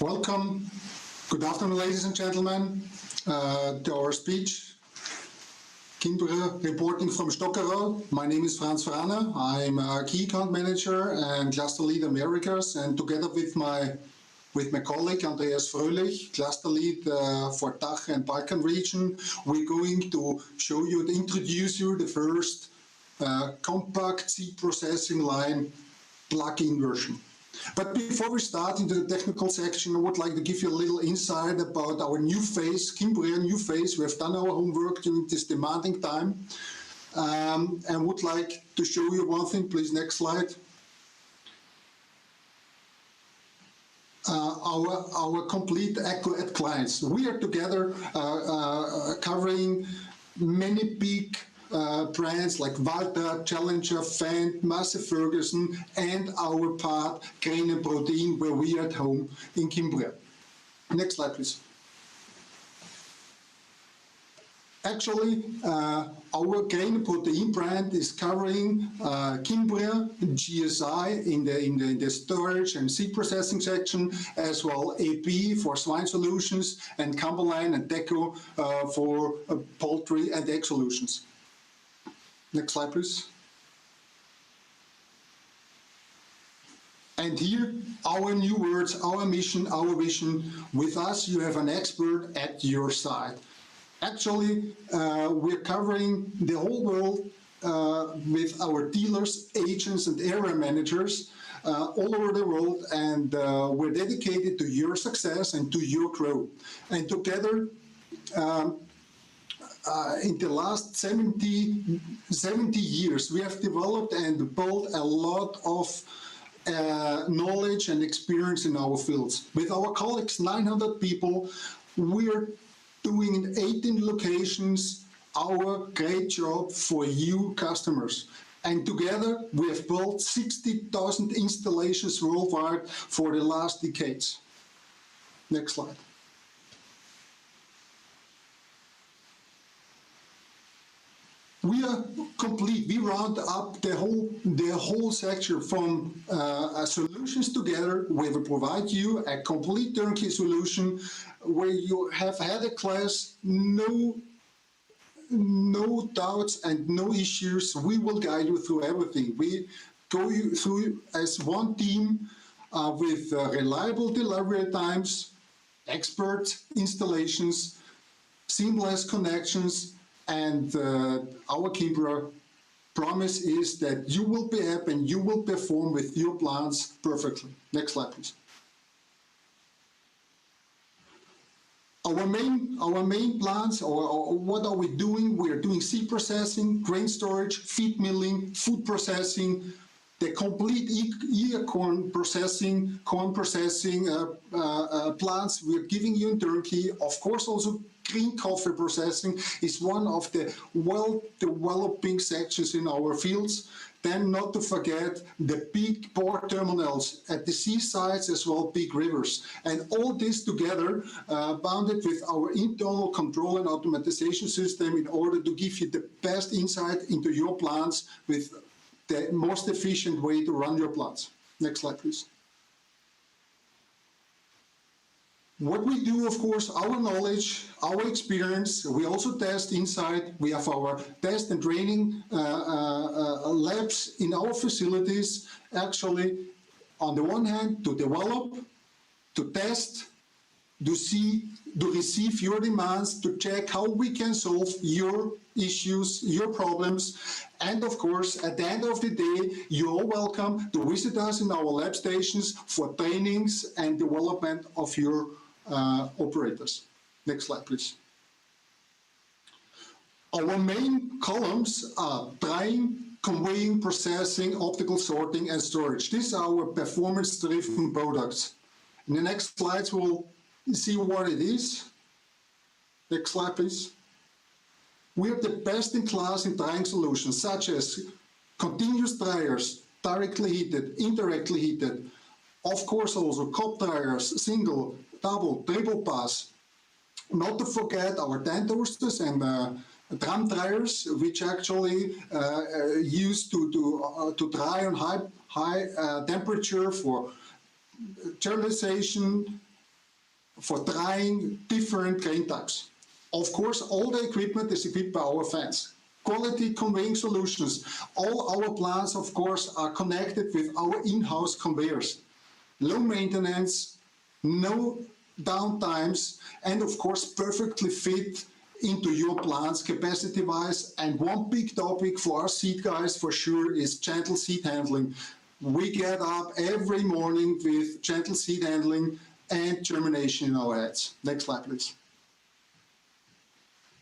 Welcome. Good afternoon, ladies and gentlemen, to our speech. Cimbria reporting from Stockerau. My name is Franz Franer. I'm a key account manager and cluster lead Americas, and together with my colleague Andreas Fröhlich, cluster lead for DACH and Balkan region, we're going to show you and introduce you the first compact seed processing line plug-in version. But before we start into the technical section, I would like to give you a little insight about our new phase, Cimbria new phase. We have done our homework during this demanding time, and would like to show you one thing. Please, next slide. Our complete Eco clients. We are together covering many big brands like Walter, Challenger, Fendt, Massey Ferguson, and our part, Grain and Protein, where we are at home in Cimbria. Next slide, please. Actually, our Grain and Protein brand is covering Cimbria, GSI in the storage and seed processing section, as well AP for swine solutions, and Cumberline and Deco for poultry and egg solutions. Next slide, please. And here, our new words, our mission, our vision. With us, you have an expert at your side. Actually, we're covering the whole world with our dealers, agents, and area managers all over the world, and we're dedicated to your success and to your growth. And together, in the last 70 years, we have developed and built a lot of knowledge and experience in our fields. With our colleagues, 900 people, we're doing in 18 locations our great job for you customers. And together, we have built 60,000 installations worldwide for the last decades. Next slide. We are complete. We round up the whole section from solutions together. We will provide you a complete turnkey solution where you have had a class, no doubts and no issues. We will guide you through everything. We go you through as one team with reliable delivery times, expert installations, seamless connections. And our Cimbria promise is that you will be happy and you will perform with your plants perfectly. Next slide, please. Our main plants, or what are we doing? We are doing seed processing, grain storage, feed milling, food processing, the complete corn processing plants we're giving you in Turkey. Of course, also green coffee processing is one of the well-developing sections in our fields. Then not to forget the big port terminals at the seasides as well, big rivers. And all this together bounded with our internal control and automatization system in order to give you the best insight into your plants with the most efficient way to run your plants. Next slide, please. What we do, of course, our knowledge, our experience, we also test inside. We have our test and training labs in our facilities, actually, on the one hand, to develop, to test, to receive your demands, to check how we can solve your issues, your problems. And of course, at the end of the day, you're all welcome to visit us in our lab stations for trainings and development of your operators. Next slide, please. Our main columns are drying, conveying, processing, optical sorting, and storage. These are our performance-driven products. In the next slides, we'll see what it is. Next slide, please. We are the best in class in drying solutions, such as continuous dryers, directly heated, indirectly heated. Of course, also cup dryers, single, double, triple pass. Not to forget our tan toasters and drum dryers, which actually used to dry on high temperature for sterilization, for trying different grain types. Of course, all the equipment is equipped by our fans. Quality conveying solutions. All our plants, of course, are connected with our in-house conveyors. Low maintenance, no downtimes, and of course, perfectly fit into your plants capacity-wise. And one big topic for our seed guys for sure is gentle seed handling. We get up every morning with gentle seed handling and germination in our heads. Next slide, please.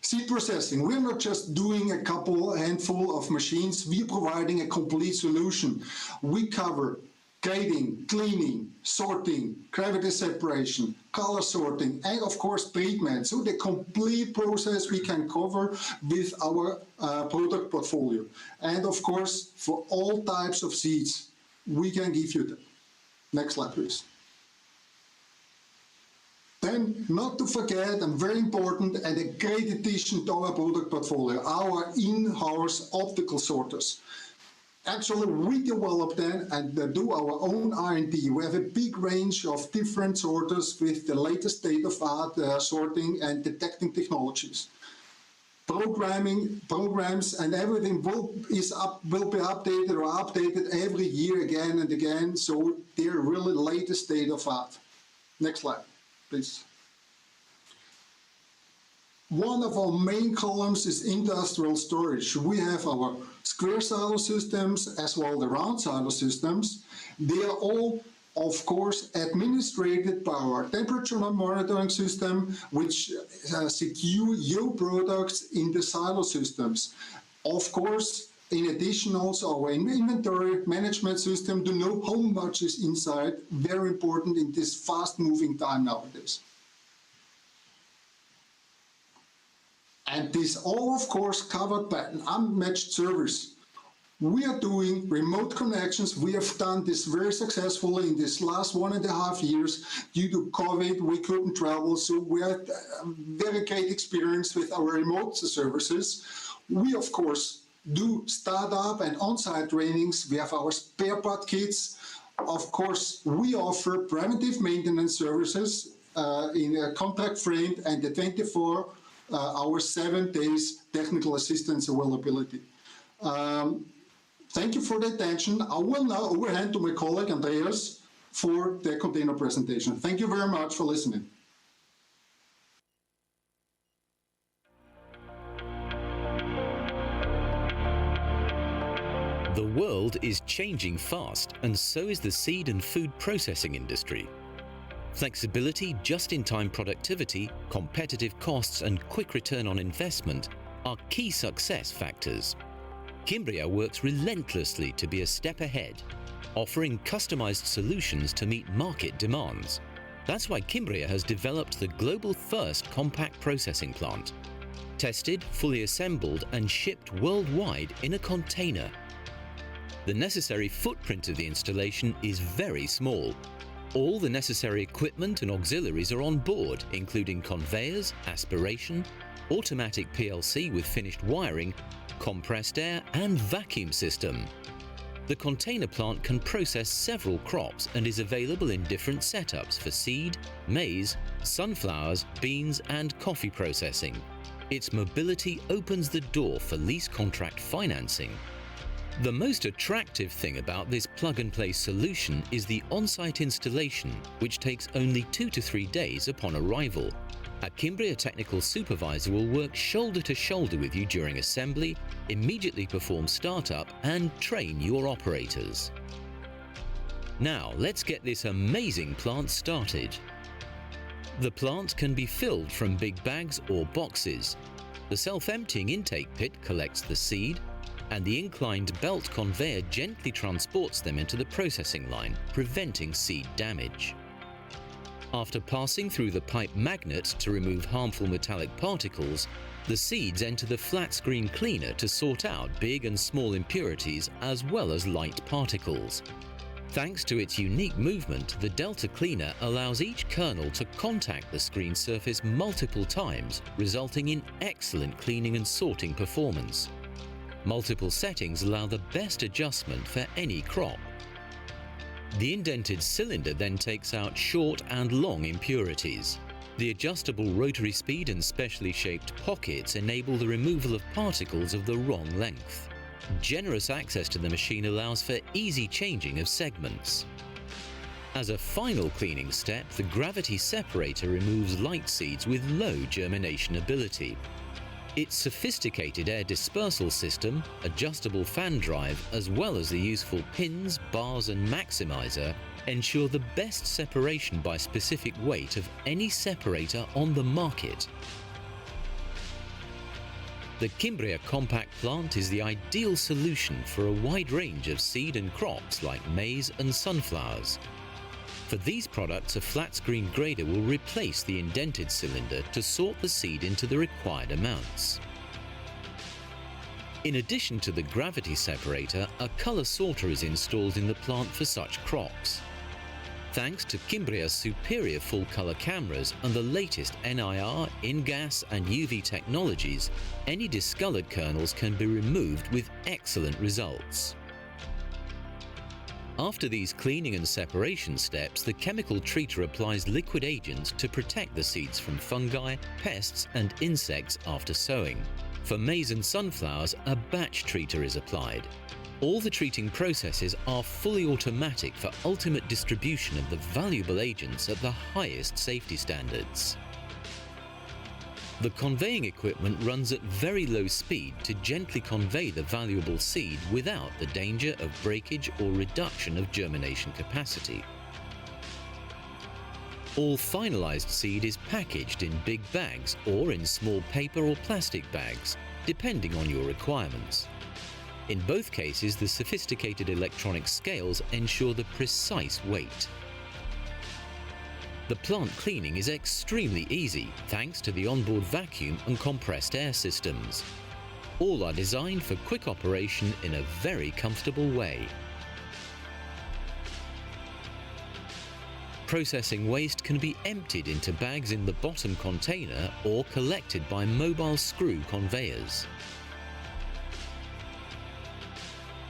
Seed processing. We're not just doing a handful of machines, we're providing a complete solution. We cover grading, cleaning, sorting, gravity separation, color sorting, and of course treatment. So the complete process we can cover with our product portfolio. And of course, for all types of seeds, we can give you them. Next slide, please. Then, not to forget, and very important, and a great addition to our product portfolio, our in-house optical sorters. Actually, we develop them and do our own R&D. We have a big range of different sorters with the latest state-of-art sorting and detecting technologies. Programs and everything will be updated every year again and again, so they're really latest state-of-art. Next slide, please. One of our main columns is industrial storage. We have our square silo systems as well as the round silo systems. They are all, of course, administrated by our temperature monitoring system, which secure your products in the silo systems. Of course, in addition, also our inventory management system to know how much is inside, very important in this fast-moving time nowadays. And this all, of course, covered by an unmatched service. We are doing remote connections. We have done this very successfully in this last 1.5 years. Due to COVID, we couldn't travel, so we had a very great experience with our remote services. We, of course, do startup and on-site trainings. We have our spare part kits. Of course, we offer preventive maintenance services in a contract frame and the 24-hour, 7 days technical assistance availability. Thank you for the attention. I will now overhand to my colleague Andreas for the container presentation. Thank you very much for listening. The world is changing fast, and so is the seed and food processing industry. Flexibility, just-in-time productivity, competitive costs, and quick return on investment are key success factors. Cimbria works relentlessly to be a step ahead, offering customized solutions to meet market demands. That's why Cimbria has developed the global first compact processing plant. Tested, fully assembled, and shipped worldwide in a container. The necessary footprint of the installation is very small. All the necessary equipment and auxiliaries are on board, including conveyors, aspiration, automatic PLC with finished wiring, compressed air, and vacuum system. The container plant can process several crops and is available in different setups for seed, maize, sunflowers, beans, and coffee processing. Its mobility opens the door for lease contract financing. The most attractive thing about this plug-and-play solution is the on-site installation, which takes only 2 to 3 days upon arrival. A Cimbria technical supervisor will work shoulder to shoulder with you during assembly, immediately perform startup, and train your operators. Now, let's get this amazing plant started. The plant can be filled from big bags or boxes. The self-emptying intake pit collects the seed, and the inclined belt conveyor gently transports them into the processing line, preventing seed damage. After passing through the pipe magnet to remove harmful metallic particles, the seeds enter the flat screen cleaner to sort out big and small impurities as well as light particles. Thanks to its unique movement, the Delta Cleaner allows each kernel to contact the screen surface multiple times, resulting in excellent cleaning and sorting performance. Multiple settings allow the best adjustment for any crop. The indented cylinder then takes out short and long impurities. The adjustable rotary speed and specially shaped pockets enable the removal of particles of the wrong length. Generous access to the machine allows for easy changing of segments. As a final cleaning step, the gravity separator removes light seeds with low germination ability. Its sophisticated air dispersal system, adjustable fan drive, as well as the useful pins, bars and maximizer ensure the best separation by specific weight of any separator on the market. The Cimbria compact plant is the ideal solution for a wide range of seed and crops like maize and sunflowers. For these products, a flat screen grader will replace the indented cylinder to sort the seed into the required amounts. In addition to the gravity separator, a colour sorter is installed in the plant for such crops. Thanks to Cimbria's superior full-colour cameras and the latest NIR, InGas and UV technologies, any discoloured kernels can be removed with excellent results. After these cleaning and separation steps, the chemical treater applies liquid agents to protect the seeds from fungi, pests and insects after sowing. For maize and sunflowers, a batch treater is applied. All the treating processes are fully automatic for ultimate distribution of the valuable agents at the highest safety standards. The conveying equipment runs at very low speed to gently convey the valuable seed without the danger of breakage or reduction of germination capacity. All finalized seed is packaged in big bags or in small paper or plastic bags, depending on your requirements. In both cases, the sophisticated electronic scales ensure the precise weight. The plant cleaning is extremely easy thanks to the onboard vacuum and compressed air systems. All are designed for quick operation in a very comfortable way. Processing waste can be emptied into bags in the bottom container or collected by mobile screw conveyors.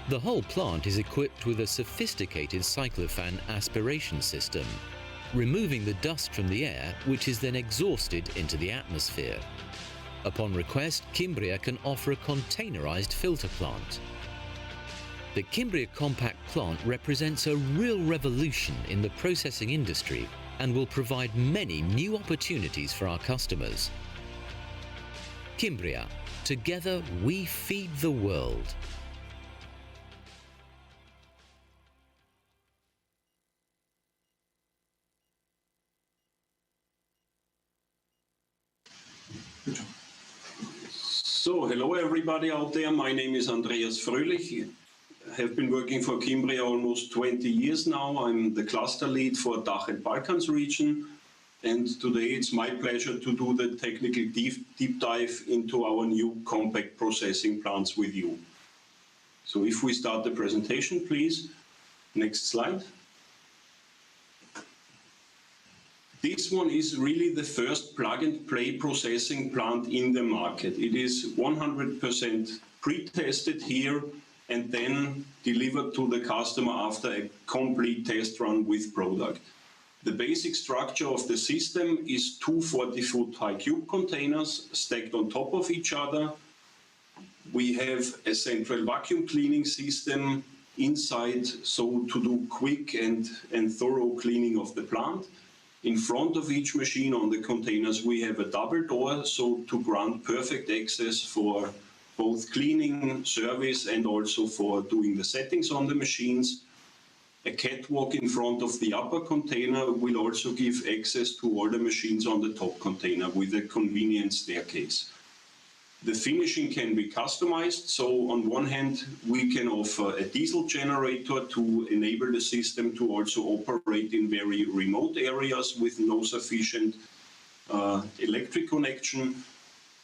The whole plant is equipped with a sophisticated cyclofan aspiration system, removing the dust from the air, which is then exhausted into the atmosphere. Upon request, Cimbria can offer a containerized filter plant. The Cimbria compact plant represents a real revolution in the processing industry and will provide many new opportunities for our customers. Cimbria, together we feed the world. So, hello everybody out there. My name is Andreas Fröhlich. I have been working for Cimbria almost 20 years now. I'm the cluster lead for DACH and Balkans region. And today it's my pleasure to do the technical deep dive into our new compact processing plants with you. So if we start the presentation, please. Next slide. This one is really the first plug-and-play processing plant in the market. It is 100% pre-tested here and then delivered to the customer after a complete test run with product. The basic structure of the system is two 40-foot high cube containers stacked on top of each other. We have a central vacuum cleaning system inside, so to do quick and thorough cleaning of the plant. In front of each machine on the containers, we have a double door, so to grant perfect access for both cleaning, service, and also for doing the settings on the machines. A catwalk in front of the upper container will also give access to all the machines on the top container with a convenient staircase. The finishing can be customized, so on one hand we can offer a diesel generator to enable the system to also operate in very remote areas with no sufficient electric connection.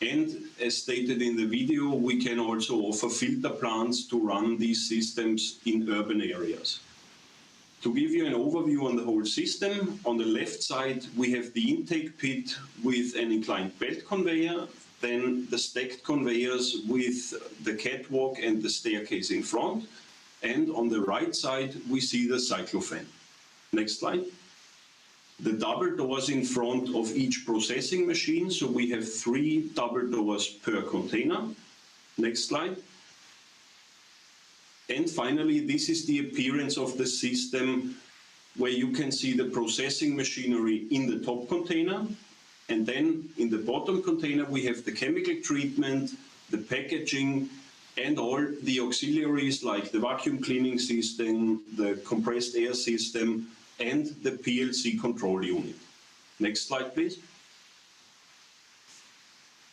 And as stated in the video, we can also offer filter plants to run these systems in urban areas. To give you an overview on the whole system, on the left side we have the intake pit with an inclined belt conveyor, then the stacked conveyors with the catwalk and the staircase in front, and on the right side we see the cyclofan. Next slide. the double doors in front of each processing machine. So we have 3 double doors per container. Next slide. And finally, this is the appearance of the system, where you can see the processing machinery in the top container. And then in the bottom container, we have the chemical treatment, the packaging, and all the auxiliaries like the vacuum cleaning system, the compressed air system, and the PLC control unit. Next slide, please.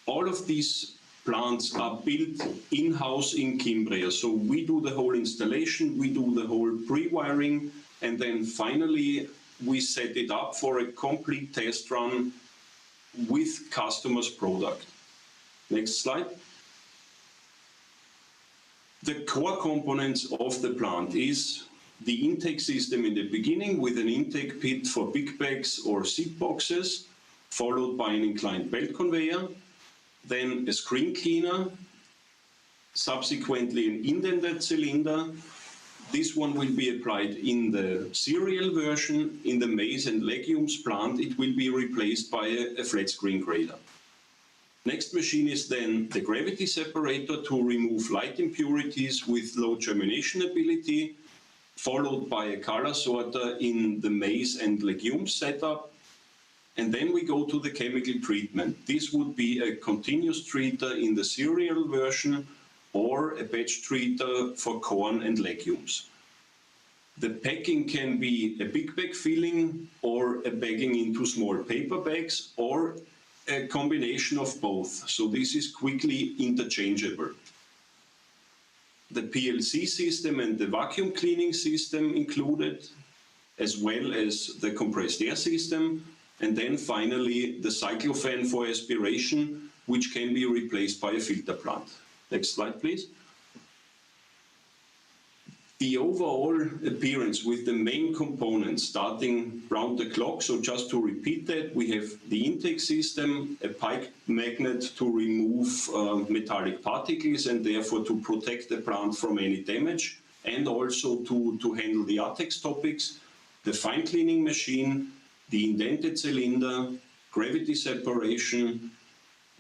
All of these plants are built in-house in Cimbria. So we do the whole installation, we do the whole pre-wiring, and then finally we set it up for a complete test run with customers' product. Next slide. The core components of the plant is the intake system in the beginning with an intake pit for big bags or seat boxes, followed by an inclined belt conveyor, then a screen cleaner, subsequently an indented cylinder. This one will be applied in the cereal version. In the maize and legumes plant, it will be replaced by a flat screen grader. Next machine is then the gravity separator to remove light impurities with low germination ability, followed by a color sorter in the maize and legumes setup. And then we go to the chemical treatment. This would be a continuous treater in the cereal version or a batch treater for corn and legumes. The packing can be a big bag filling or a bagging into small paper bags or a combination of both. So this is quickly interchangeable. The PLC system and the vacuum cleaning system included, as well as the compressed air system, and then finally the cyclofan for aspiration, which can be replaced by a filter plant. Next slide, please. The overall appearance with the main components starting round the clock, so just to repeat that, we have the intake system, a pipe magnet to remove metallic particles and therefore to protect the plant from any damage, and also to handle the ATEX topics, the fine cleaning machine, the indented cylinder, gravity separation,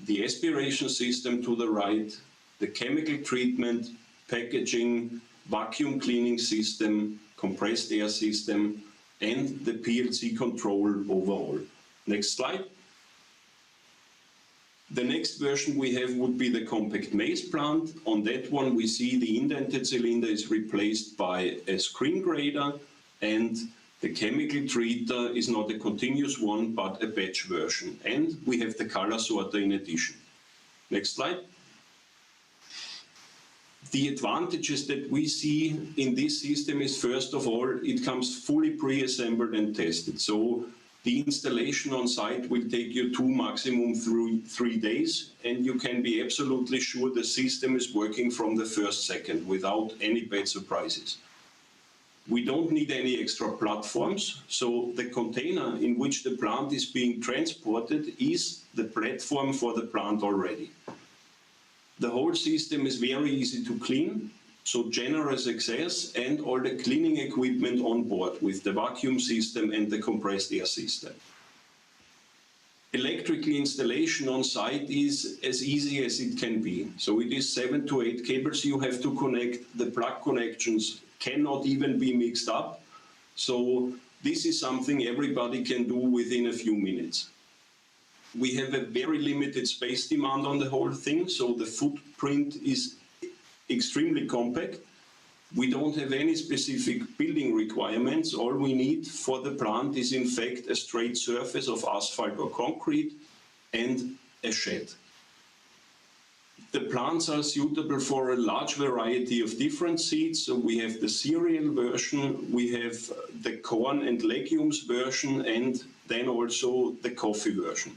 the aspiration system to the right, the chemical treatment, packaging, vacuum cleaning system, compressed air system, and the PLC control overall. Next slide. The next version we have would be the compact maize plant. On that one we see the indented cylinder is replaced by a screen grader, and the chemical treater is not a continuous one but a batch version. And we have the color sorter in addition. Next slide. The advantages that we see in this system is, first of all, it comes fully pre-assembled and tested. So the installation on site will take you 2, maximum 3 days, and you can be absolutely sure the system is working from the first second without any bad surprises. We don't need any extra platforms, so the container in which the plant is being transported is the platform for the plant already. The whole system is very easy to clean, so generous access and all the cleaning equipment on board with the vacuum system and the compressed air system. Electrical installation on site is as easy as it can be. So it is 7 to 8 cables you have to connect. The plug connections cannot even be mixed up. So this is something everybody can do within a few minutes. We have a very limited space demand on the whole thing, so the footprint is extremely compact. We don't have any specific building requirements. All we need for the plant is in fact a straight surface of asphalt or concrete and a shed. The plants are suitable for a large variety of different seeds. So we have the cereal version, we have the corn and legumes version, and then also the coffee version.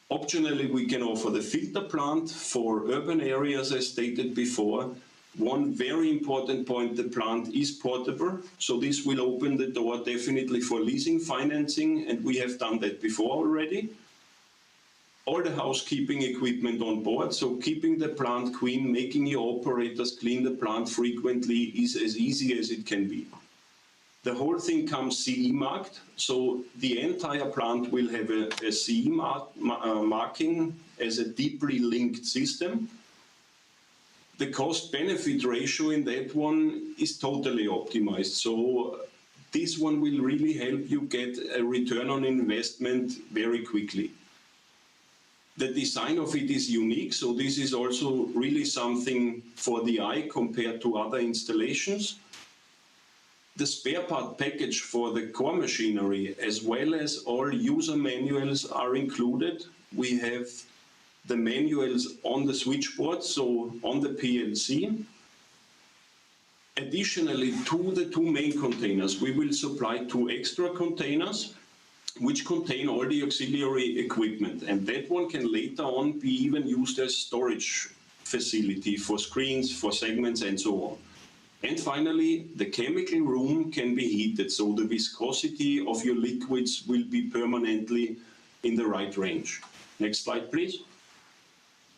Optionally, we can offer the filter plant for urban areas, as stated before. One very important point, the plant is portable, so this will open the door definitely for leasing financing, and we have done that before already. All the housekeeping equipment on board, so keeping the plant clean, making your operators clean the plant frequently is as easy as it can be. The whole thing comes CE marked, so the entire plant will have a CE marking as a deeply linked system. The cost-benefit ratio in that one is totally optimized, so this one will really help you get a return on investment very quickly. The design of it is unique, so this is also really something for the eye compared to other installations. The spare part package for the core machinery, as well as all user manuals, are included. We have the manuals on the switchboard, so on the PLC. Additionally, to the two main containers, we will supply 2 extra containers, which contain all the auxiliary equipment, and that one can later on be even used as storage facility for screens, for segments, and so on. And finally, the chemical room can be heated, so the viscosity of your liquids will be permanently in the right range. Next slide, please.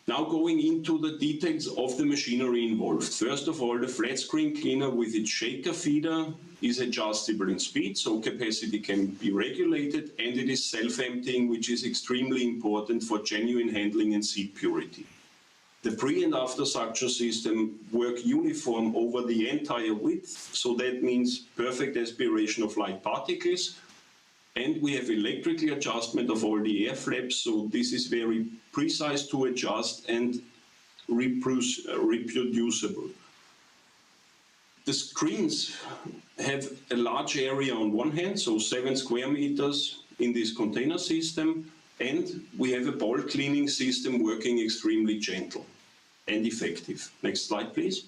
Now going into the details of the machinery involved. First of all, the flat screen cleaner with its shaker feeder is adjustable in speed, so capacity can be regulated, and it is self-emptying, which is extremely important for genuine handling and seat purity. The pre- and after suction system work uniform over the entire width, so that means perfect aspiration of light particles. And we have electrical adjustment of all the air flaps, so this is very precise to adjust and reproducible. The screens have a large area on one hand, so 7 square meters in this container system, and we have a ball cleaning system working extremely gentle and effective. Next slide, please.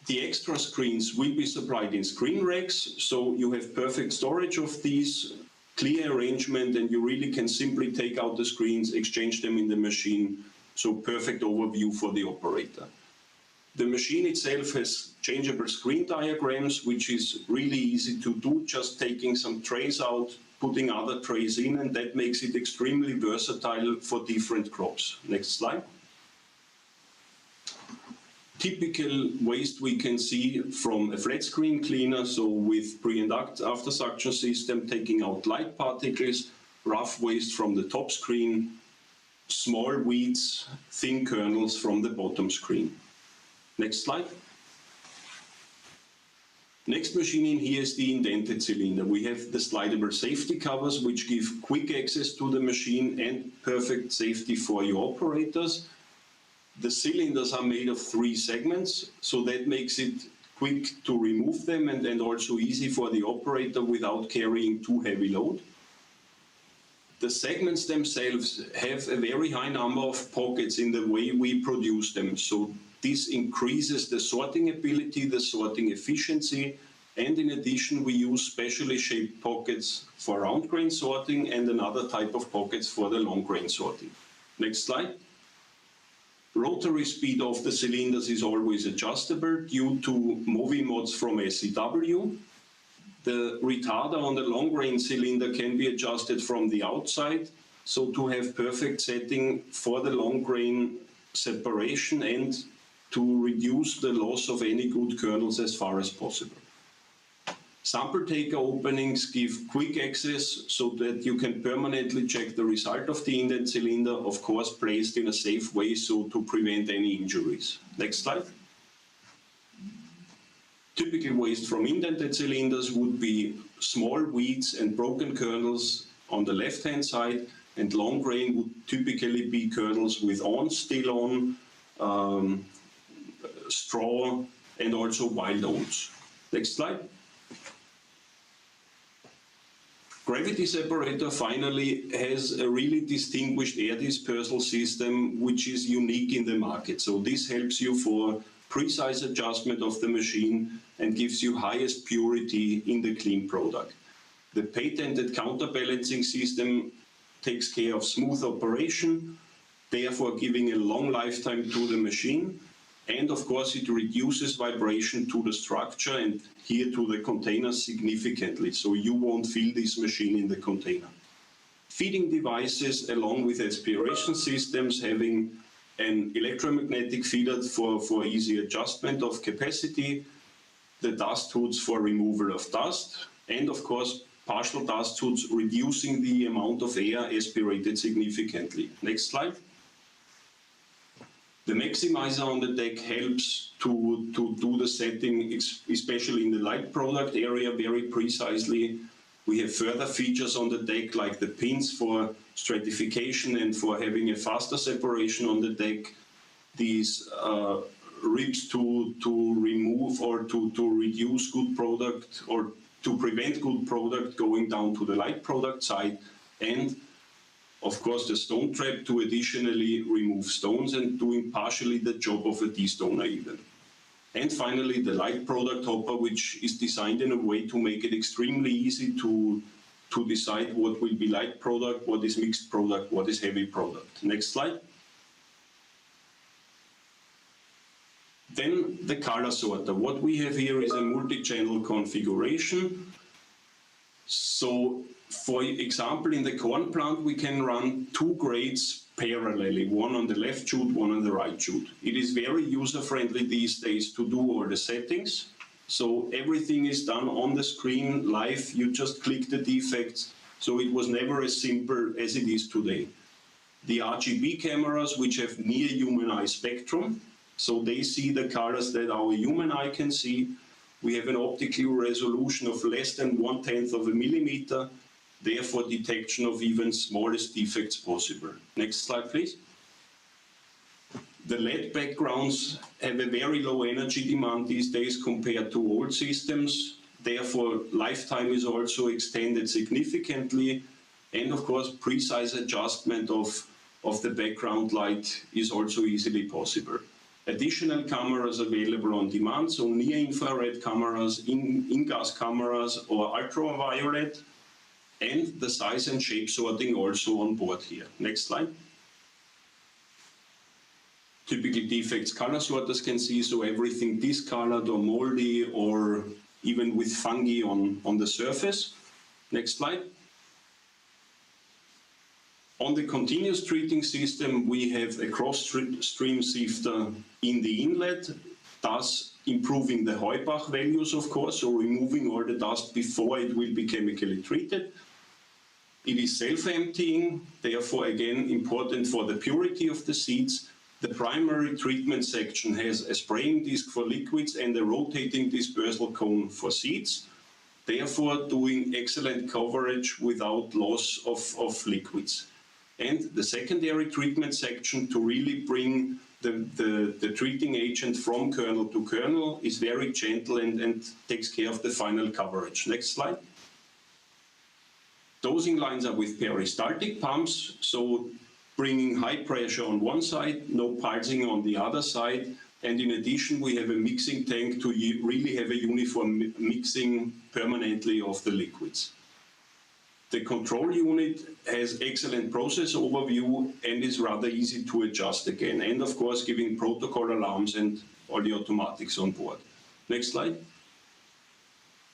The extra screens will be supplied in screen racks, so you have perfect storage of these, clear arrangement, and you really can simply take out the screens, exchange them in the machine, so perfect overview for the operator. The machine itself has changeable screen diagrams, which is really easy to do, just taking some trays out, putting other trays in, and that makes it extremely versatile for different crops. Next slide. Typical waste we can see from a flat screen cleaner, so with pre- and after suction system, taking out light particles, rough waste from the top screen, small weeds, thin kernels from the bottom screen. Next slide. Next machine in here is the indented cylinder. We have the slidable safety covers, which give quick access to the machine and perfect safety for your operators. The cylinders are made of 3 segments, so that makes it quick to remove them and also easy for the operator without carrying too heavy load. The segments themselves have a very high number of pockets in the way we produce them, so this increases the sorting ability, the sorting efficiency, and in addition we use specially shaped pockets for round grain sorting and another type of pockets for the long grain sorting. Next slide. Rotary speed of the cylinders is always adjustable due to moving mods from SCW. The retarder on the long grain cylinder can be adjusted from the outside, so to have perfect setting for the long grain separation and to reduce the loss of any good kernels as far as possible. Sample taker openings give quick access so that you can permanently check the result of the indent cylinder, of course placed in a safe way so to prevent any injuries. Next slide. Typical waste from indented cylinders would be small weeds and broken kernels on the left hand side, and long grain would typically be kernels with awns still on, straw, and also wild awns. Next slide. Gravity separator finally has a really distinguished air dispersal system which is unique in the market. So this helps you for precise adjustment of the machine and gives you highest purity in the clean product. The patented counterbalancing system takes care of smooth operation, therefore giving a long lifetime to the machine. And of course it reduces vibration to the structure and here to the container significantly, so you won't feel this machine in the container. Feeding devices along with aspiration systems having an electromagnetic feeder for easy adjustment of capacity, the dust hoods for removal of dust, and of course partial dust hoods reducing the amount of air aspirated significantly. Next slide. The maximizer on the deck helps to do the setting, especially in the light product area, very precisely. We have further features on the deck like the pins for stratification and for having a faster separation on the deck. These ribs to remove or to reduce good product or to prevent good product going down to the light product side, and of course the stone trap to additionally remove stones and doing partially the job of a destoner even. And finally the light product hopper, which is designed in a way to make it extremely easy to decide what will be light product, what is mixed product, what is heavy product. Next slide. Then the color sorter. What we have here is a multi-channel configuration. So, for example, in the corn plant, we can run two grades parallelly, one on the left chute, one on the right chute. It is very user-friendly these days to do all the settings. So everything is done on the screen live. You just click the defects. So it was never as simple as it is today. The RGB cameras, which have near human eye spectrum, so they see the colors that our human eye can see. We have an optical resolution of less than 1/10 of a millimeter, therefore detection of even smallest defects possible. Next slide, please. The LED backgrounds have a very low energy demand these days compared to old systems. Therefore, lifetime is also extended significantly. And of course, precise adjustment of the background light is also easily possible. Additional cameras available on demand, so near-infrared cameras, in-gas cameras, or ultraviolet, and the size and shape sorting also on board here. Next slide. Typical defects color sorters can see, so everything discolored or moldy or even with fungi on the surface. Next slide. On the continuous treating system, we have a cross-stream sifter in the inlet, thus improving the Heubach values, of course, so removing all the dust before it will be chemically treated. It is self-emptying, therefore, again, important for the purity of the seeds. The primary treatment section has a spraying disc for liquids and a rotating dispersal cone for seeds, therefore doing excellent coverage without loss of liquids. And the secondary treatment section, to really bring the treating agent from kernel to kernel, is very gentle and takes care of the final coverage. Next slide. Dosing lines are with peristaltic pumps, so bringing high pressure on one side, no pulsing on the other side. And in addition, we have a mixing tank to really have a uniform mixing permanently of the liquids. The control unit has excellent process overview and is rather easy to adjust again. And of course, giving protocol alarms and all the automatics on board. Next slide.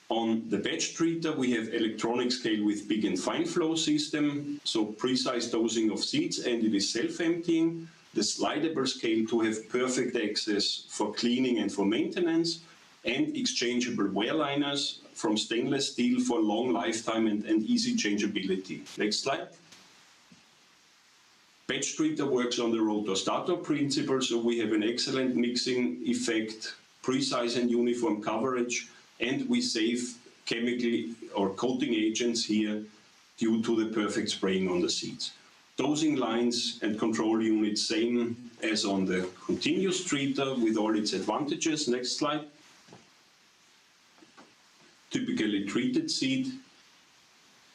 On the batch treater, we have electronic scale with big and fine flow system, so precise dosing of seeds, and it is self-emptying. The slidable scale to have perfect access for cleaning and for maintenance, and exchangeable wear liners from stainless steel for long lifetime and easy changeability. Next slide. Batch treater works on the rotor-stator principle, so we have an excellent mixing effect, precise and uniform coverage, and we save chemical or coating agents here due to the perfect spraying on the seeds. Dosing lines and control units same as on the continuous treater with all its advantages. Next slide. Typically treated seed.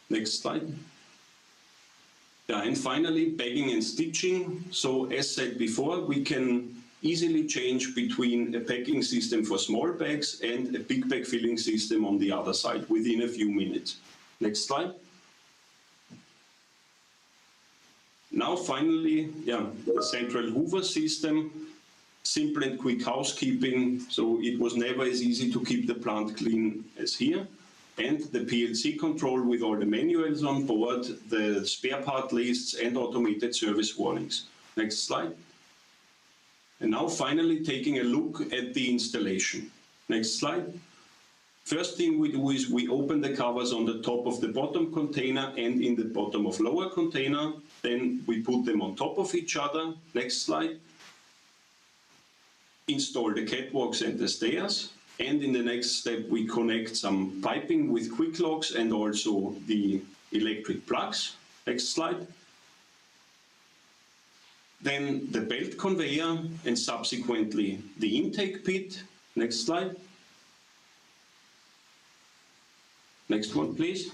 Next slide. Yeah, and finally, bagging and stitching. So as said before, we can easily change between a packing system for small bags and a big bag filling system on the other side within a few minutes. Next slide. Now finally, the central hoover system, simple and quick housekeeping, so it was never as easy to keep the plant clean as here. And the PLC control with all the manuals on board, the spare part lists and automated service warnings. Next slide. And now finally taking a look at the installation. Next slide. First thing we do is we open the covers on the top of the bottom container and in the bottom of lower container. Then we put them on top of each other. Next slide. Install the catwalks and the stairs. And in the next step, we connect some piping with quick locks and also the electric plugs. Next slide. Then the belt conveyor and subsequently the intake pit. Next slide. Next one, please.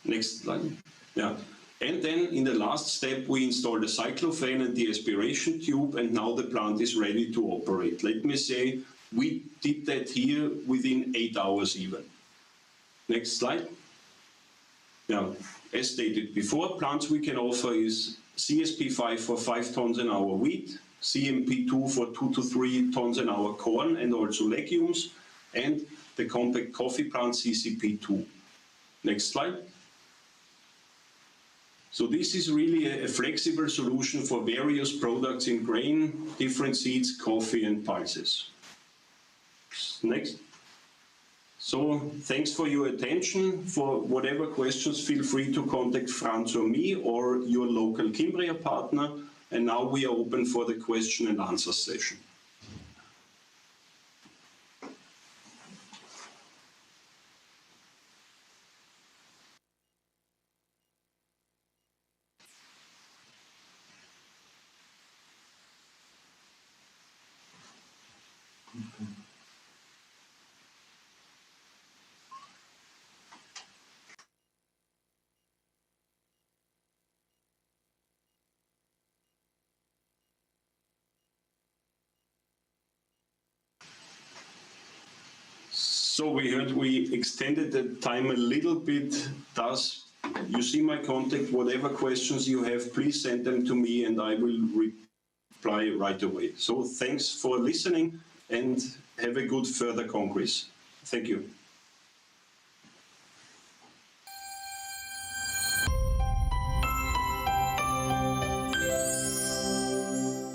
Next slide. Yeah. And then in the last step, we install the cyclofan and the aspiration tube, and now the plant is ready to operate. Let me say, we did that here within 8 hours even. Next slide. Yeah. As stated before, plants we can offer is CSP5 for 5 tons an hour wheat, CMP2 for 2 to 3 tons an hour corn and also legumes, and the compact coffee plant CCP2. Next slide. So this is really a flexible solution for various products in grain, different seeds, coffee and pulses. Next. So thanks for your attention. For whatever questions, feel free to contact Franz or me or your local Cimbria partner. And now we are open for the question and answer session. So we heard we extended the time a little bit. Thus, you see my contact. Whatever questions you have, please send them to me and I will reply right away. So thanks for listening and have a good further Congress. Thank you.